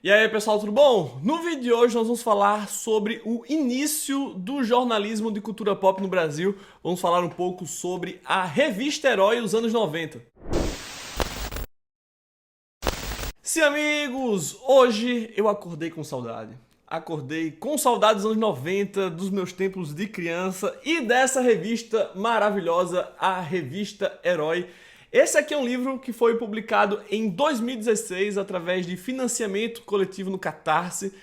E aí pessoal, tudo bom? No vídeo de hoje nós vamos falar sobre o início do jornalismo de cultura pop no Brasil. Vamos falar um pouco sobre a revista Herói dos anos 90. Sim, amigos, hoje eu acordei com saudade. Acordei com saudade dos anos 90, dos meus tempos de criança e dessa revista maravilhosa, a revista Herói. Esse aqui é um livro que foi publicado em 2016 através de financiamento coletivo no Catarse.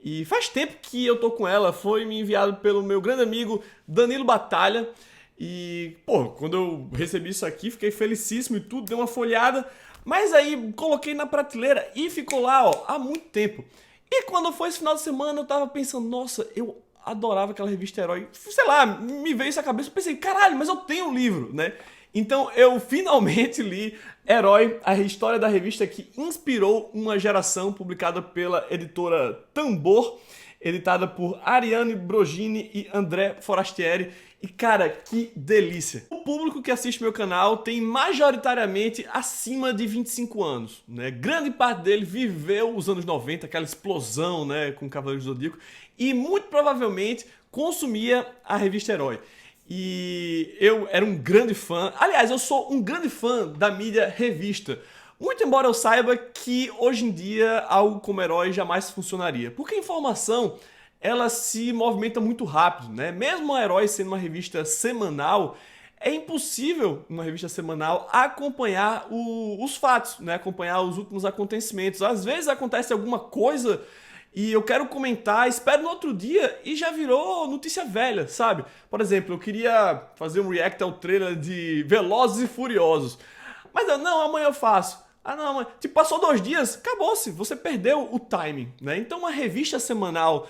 E faz tempo que eu tô com ela, foi me enviado pelo meu grande amigo Danilo Batalha. E, pô, quando eu recebi isso aqui, fiquei felicíssimo e tudo, dei uma folhada. Mas aí coloquei na prateleira e ficou lá, ó, há muito tempo. E quando foi esse final de semana, eu tava pensando, nossa, eu adorava aquela revista Herói. Sei lá, me veio isso à cabeça, eu pensei, caralho, mas eu tenho um livro, né? Então eu finalmente li Herói, a história da revista que inspirou uma geração, publicada pela editora Tambor, editada por Ariane Brogini e André Forastieri. E cara, que delícia! O público que assiste meu canal tem majoritariamente acima de 25 anos, né? Grande parte dele viveu os anos 90, aquela explosão, né, com Cavaleiros do Zodíaco, e muito provavelmente consumia a revista Herói. E eu era um grande fã, aliás, eu sou um grande fã da mídia revista. Muito embora eu saiba que hoje em dia algo como Herói jamais funcionaria, porque a informação ela se movimenta muito rápido, né? Mesmo a Herói sendo uma revista semanal, é impossível uma revista semanal acompanhar os fatos, né? Acompanhar os últimos acontecimentos. Às vezes acontece alguma coisa e eu quero comentar, espero no outro dia e já virou notícia velha, sabe? Por exemplo, eu queria fazer um react ao trailer de Velozes e Furiosos, mas não, amanhã eu faço. Ah não, mas tipo, passou 2 dias, acabou-se, você perdeu o timing, né? Então uma revista semanal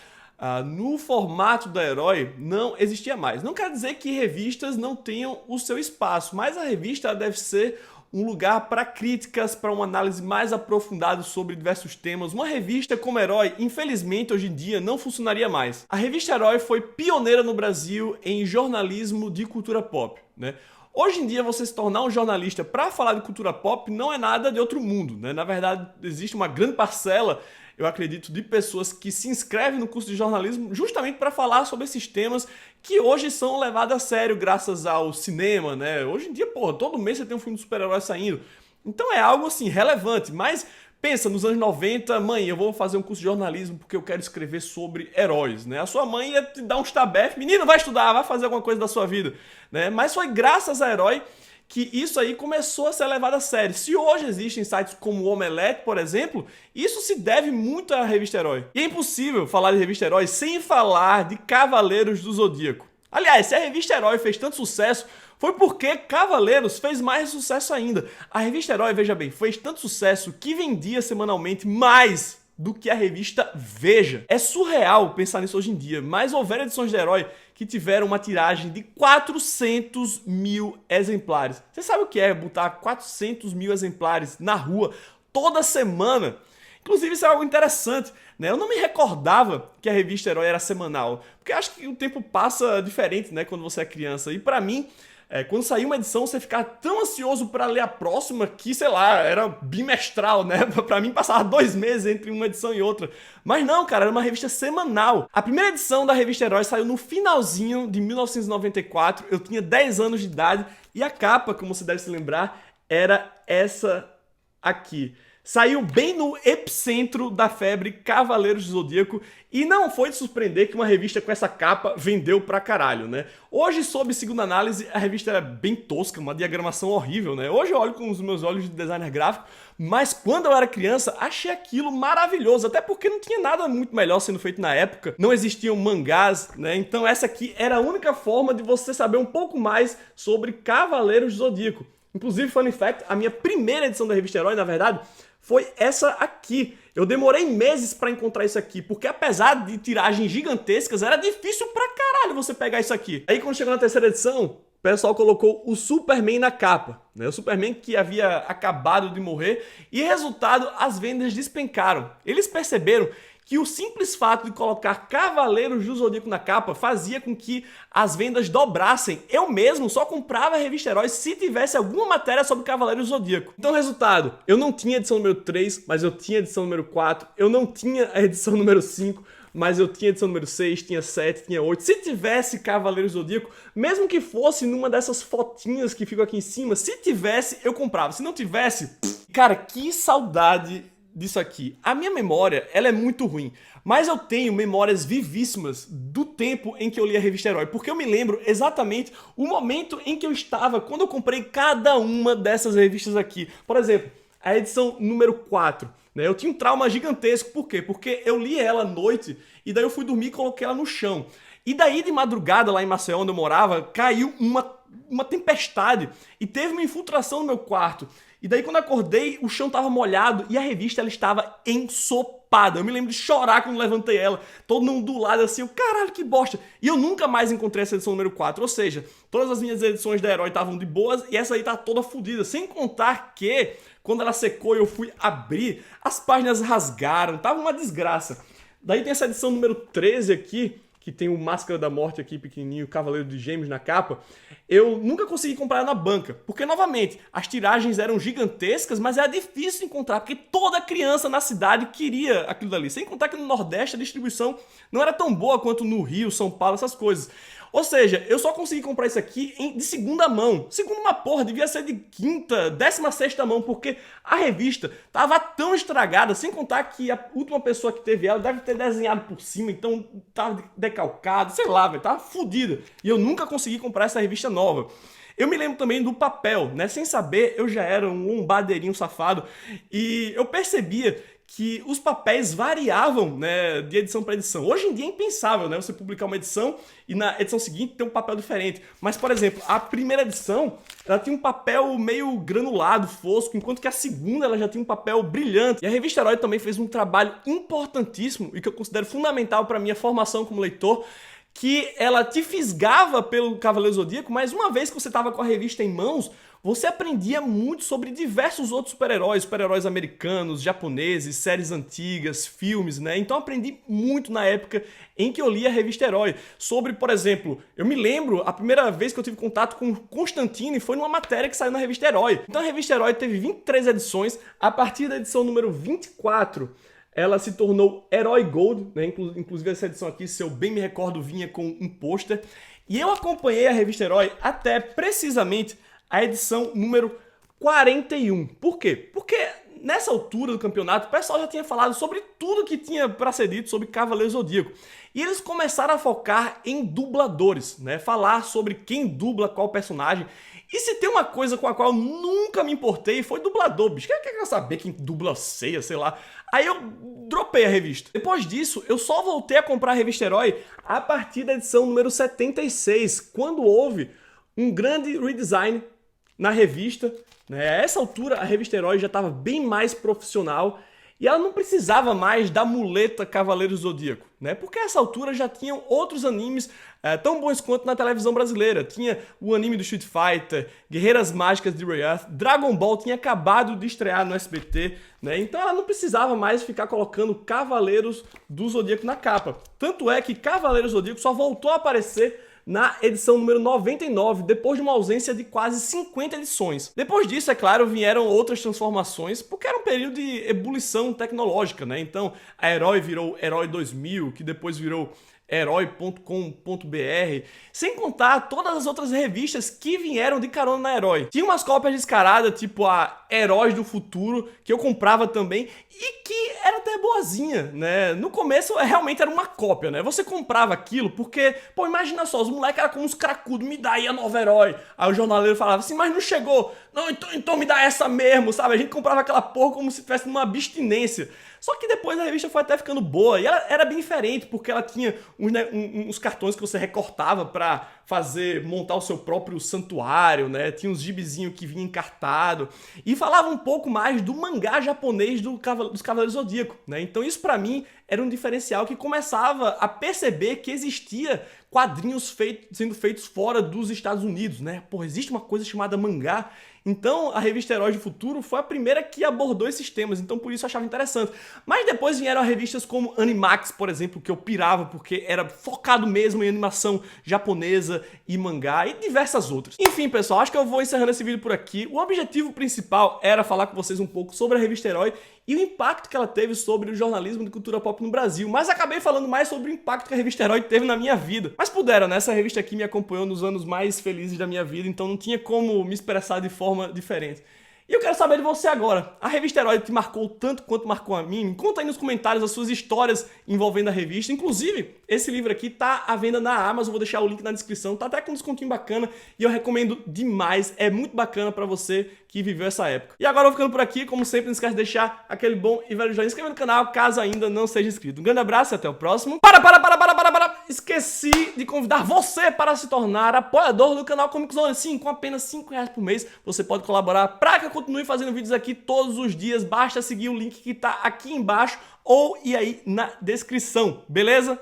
no formato da Herói não existia mais. Não quer dizer que revistas não tenham o seu espaço, mas a revista deve ser um lugar para críticas, para uma análise mais aprofundada sobre diversos temas. Uma revista como Herói, infelizmente, hoje em dia não funcionaria mais. A revista Herói foi pioneira no Brasil em jornalismo de cultura pop, né? Hoje em dia, você se tornar um jornalista para falar de cultura pop não é nada de outro mundo, né? Na verdade, existe uma grande parcela, eu acredito, de pessoas que se inscrevem no curso de jornalismo justamente para falar sobre esses temas que hoje são levados a sério graças ao cinema, né? Hoje em dia, porra, todo mês você tem um filme de super-herói saindo. Então é algo, assim, relevante, mas pensa, nos anos 90, mãe, eu vou fazer um curso de jornalismo porque eu quero escrever sobre heróis, né? A sua mãe ia te dar um estabefe, menino, vai estudar, vai fazer alguma coisa da sua vida, né? Mas foi graças a Herói que isso aí começou a ser levado a sério. Se hoje existem sites como o Omelete, por exemplo, isso se deve muito à revista Herói. E é impossível falar de revista Herói sem falar de Cavaleiros do Zodíaco. Aliás, se a revista Herói fez tanto sucesso, foi porque Cavaleiros fez mais sucesso ainda. A revista Herói, veja bem, fez tanto sucesso que vendia semanalmente mais do que a revista Veja. É surreal pensar nisso hoje em dia, mas houveram edições de Herói que tiveram uma tiragem de 400 mil exemplares. Você sabe o que é botar 400 mil exemplares na rua toda semana? Inclusive, isso é algo interessante, né? Eu não me recordava que a revista Herói era semanal, porque acho que o tempo passa diferente, né, quando você é criança. E pra mim, quando saía uma edição, você ficava tão ansioso para ler a próxima que, sei lá, era bimestral, né? Pra mim, passava 2 meses entre uma edição e outra. Mas não, cara, era uma revista semanal. A primeira edição da revista Herói saiu no finalzinho de 1994. Eu tinha 10 anos de idade e a capa, como você deve se lembrar, era essa aqui. Saiu bem no epicentro da febre Cavaleiros do Zodíaco e não foi de surpreender que uma revista com essa capa vendeu pra caralho, né? Hoje, sob segunda análise, a revista era bem tosca, uma diagramação horrível, né? Hoje eu olho com os meus olhos de designer gráfico, mas quando eu era criança, achei aquilo maravilhoso, até porque não tinha nada muito melhor sendo feito na época, não existiam mangás, né? Então essa aqui era a única forma de você saber um pouco mais sobre Cavaleiros do Zodíaco. Inclusive, fun fact, a minha primeira edição da revista Herói, na verdade, foi essa aqui. Eu demorei meses pra encontrar isso aqui, porque apesar de tiragens gigantescas, era difícil pra caralho você pegar isso aqui. Aí quando chegou na terceira edição, o pessoal colocou o Superman na capa, né? O Superman que havia acabado de morrer, e resultado, as vendas despencaram. Eles perceberam que o simples fato de colocar Cavaleiros do Zodíaco na capa fazia com que as vendas dobrassem. Eu mesmo só comprava a revista Herói se tivesse alguma matéria sobre Cavaleiros do Zodíaco. Então, resultado, eu não tinha a edição número 3, mas eu tinha a edição número 4, eu não tinha a edição número 5, mas eu tinha a edição número 6, tinha 7, tinha 8. Se tivesse Cavaleiros do Zodíaco, mesmo que fosse numa dessas fotinhas que ficam aqui em cima, se tivesse, eu comprava. Se não tivesse, cara, que saudade disso aqui. A minha memória, ela é muito ruim, mas eu tenho memórias vivíssimas do tempo em que eu li a revista Herói, porque eu me lembro exatamente o momento em que eu estava quando eu comprei cada uma dessas revistas aqui. Por exemplo, a edição número 4, né? Eu tinha um trauma gigantesco, por quê? Porque eu li ela à noite e daí eu fui dormir e coloquei ela no chão. E daí de madrugada, lá em Maceió, onde eu morava, caiu uma tempestade e teve uma infiltração no meu quarto. E daí quando eu acordei, o chão estava molhado e a revista ela estava ensopada. Eu me lembro de chorar quando levantei ela, todo mundo do lado assim, caralho, que bosta. E eu nunca mais encontrei essa edição número 4, ou seja, todas as minhas edições da Herói estavam de boas e essa aí tá toda fodida. Sem contar que, quando ela secou e eu fui abrir, as páginas rasgaram, tava uma desgraça. Daí tem essa edição número 13 aqui, que tem o Máscara da Morte aqui pequenininho, o Cavaleiro de Gêmeos na capa, eu nunca consegui comprar na banca, porque novamente, as tiragens eram gigantescas, mas era difícil encontrar, porque toda criança na cidade queria aquilo dali, sem contar que no Nordeste a distribuição não era tão boa quanto no Rio, São Paulo, essas coisas. Ou seja, eu só consegui comprar isso aqui de segunda mão. Segunda uma porra, devia ser de quinta, 16ª mão, porque a revista tava tão estragada, sem contar que a última pessoa que teve ela deve ter desenhado por cima, então tava decalcado, sei lá, velho, tava fodida. E eu nunca consegui comprar essa revista nova. Eu me lembro também do papel, né? Sem saber, eu já era um lombadeirinho safado e eu percebia que os papéis variavam, né, de edição para edição. Hoje em dia é impensável, né, você publicar uma edição e na edição seguinte ter um papel diferente. Mas, por exemplo, a primeira edição, ela tinha um papel meio granulado, fosco, enquanto que a segunda ela já tinha um papel brilhante. E a revista Herói também fez um trabalho importantíssimo e que eu considero fundamental para a minha formação como leitor, que ela te fisgava pelo Cavaleiro Zodíaco, mas uma vez que você estava com a revista em mãos, você aprendia muito sobre diversos outros super-heróis americanos, japoneses, séries antigas, filmes, né? Então eu aprendi muito na época em que eu li a revista Herói. Sobre, por exemplo, eu me lembro, a primeira vez que eu tive contato com Constantine foi numa matéria que saiu na revista Herói. Então a revista Herói teve 23 edições, a partir da edição número 24, ela se tornou Herói Gold, né? Inclusive essa edição aqui, se eu bem me recordo, vinha com um pôster. E eu acompanhei a revista Herói até precisamente a edição número 41. Por quê? Porque nessa altura do campeonato o pessoal já tinha falado sobre tudo que tinha para ser dito sobre Cavaleiro Zodíaco. E eles começaram a focar em dubladores, né? Falar sobre quem dubla qual personagem. E se tem uma coisa com a qual eu nunca me importei, foi dublador, bicho. Quem quer saber quem dubla Seiya, sei lá. Aí eu dropei a revista. Depois disso, eu só voltei a comprar a revista Herói a partir da edição número 76, quando houve um grande redesign na revista, né? A essa altura a revista Herói já estava bem mais profissional e ela não precisava mais da muleta Cavaleiro Zodíaco, né? Porque a essa altura já tinham outros animes tão bons quanto na televisão brasileira. Tinha o anime do Street Fighter, Guerreiras Mágicas de Wrath, Dragon Ball tinha acabado de estrear no SBT, né? Então ela não precisava mais ficar colocando Cavaleiros do Zodíaco na capa. Tanto é que Cavaleiros do Zodíaco só voltou a aparecer na edição número 99, depois de uma ausência de quase 50 edições. Depois disso, é claro, vieram outras transformações, porque era um período de ebulição tecnológica, né? Então, a Herói virou Herói 2000, que depois virou Herói.com.br, sem contar todas as outras revistas que vieram de carona na Herói. Tinha umas cópias descaradas, tipo a Heróis do Futuro, que eu comprava também, e que era até boazinha, né? No começo, realmente era uma cópia, né? Você comprava aquilo porque, pô, imagina só, os moleques eram como uns cracudos, me dá aí a nova Herói. Aí o jornaleiro falava assim, mas não chegou. Não, então me dá essa mesmo, sabe? A gente comprava aquela porra como se tivesse numa abstinência. Só que depois a revista foi até ficando boa, e ela era bem diferente, porque ela tinha uns cartões que você recortava pra montar o seu próprio santuário, né? Tinha uns gibizinhos que vinha encartado, e falava um pouco mais do mangá japonês dos Cavaleiros Zodíaco, né? Então isso pra mim era um diferencial que começava a perceber que existia quadrinhos sendo feitos fora dos Estados Unidos, né? Pô, existe uma coisa chamada mangá. Então, a revista Heróis do Futuro foi a primeira que abordou esses temas, então por isso eu achava interessante. Mas depois vieram revistas como Animax, por exemplo, que eu pirava porque era focado mesmo em animação japonesa e mangá e diversas outras. Enfim, pessoal, acho que eu vou encerrando esse vídeo por aqui. O objetivo principal era falar com vocês um pouco sobre a revista Herói e o impacto que ela teve sobre o jornalismo de cultura pop no Brasil, mas acabei falando mais sobre o impacto que a revista Herói teve na minha vida. Mas puderam, né? Essa revista aqui me acompanhou nos anos mais felizes da minha vida, então não tinha como me expressar de forma diferente. E eu quero saber de você agora. A revista Herói te marcou tanto quanto marcou a mim? Me conta aí nos comentários as suas histórias envolvendo a revista. Inclusive, esse livro aqui tá à venda na Amazon, vou deixar o link na descrição. Tá até com um descontinho bacana e eu recomendo demais. É muito bacana pra você que viveu essa época. E agora eu vou ficando por aqui. Como sempre, não esquece de deixar aquele bom e velho joinha. Inscreva no canal caso ainda não seja inscrito. Um grande abraço e até o próximo. Esqueci de convidar você para se tornar apoiador do canal Comic Zone. Sim, com apenas R$5 por mês você pode colaborar para que eu continue fazendo vídeos aqui todos os dias. Basta seguir o link que tá aqui embaixo ou ir aí na descrição, beleza?